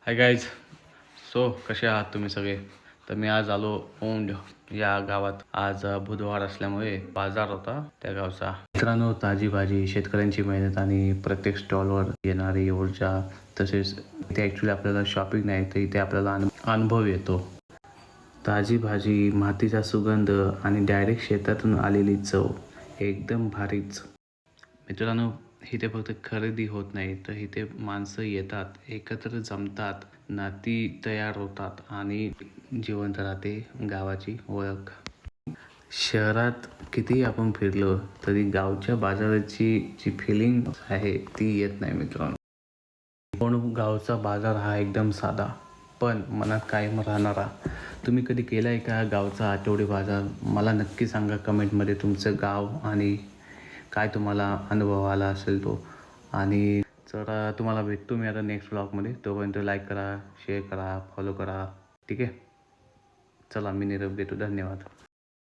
Hi guys. So कसे आहात तुम्ही सगळे? तर मी आज आलो औंढ या गावात. आज बुधवार असल्यामुळे बाजार होता त्या गावचा. मित्रांनो, ताजी भाजी, शेतकऱ्यांची मेहनत आणि प्रत्येक स्टॉलवर येणारी ऊर्जा, तसेच इथे ॲक्च्युली आपल्याला शॉपिंग नाही तर इथे आपल्याला अनुभव येतो. ताजी भाजी, मातीचा सुगंध आणि डायरेक्ट शेतातून आलेली चव एकदम भारीच. मित्रांनो, इथे फक्त खरेदी होत नाही तर इथे माणसं येतात, एकत्र जमतात, नाती तयार होतात आणि जिवंत राहते गावाची ओळख. शहरात कितीही आपण फिरलो तरी गावच्या बाजाराची जी फिलिंग आहे ती येत नाही मित्रांनो. पण गावचा बाजार हा एकदम साधा पण मनात कायम राहणारा. तुम्ही कधी केला आहे का गावचा आठवडी बाजार? मला नक्की सांगा कमेंटमध्ये तुमचं गाव आणि काय तुम्हाला अनुभव आला असेल तो. आणि जर तुम्हाला भेटतो मी आता नेक्स्ट ब्लॉगमध्ये. तोपर्यंत लाईक करा, शेअर करा, फॉलो करा. ठीक आहे, चला मी निरोप देतो. धन्यवाद.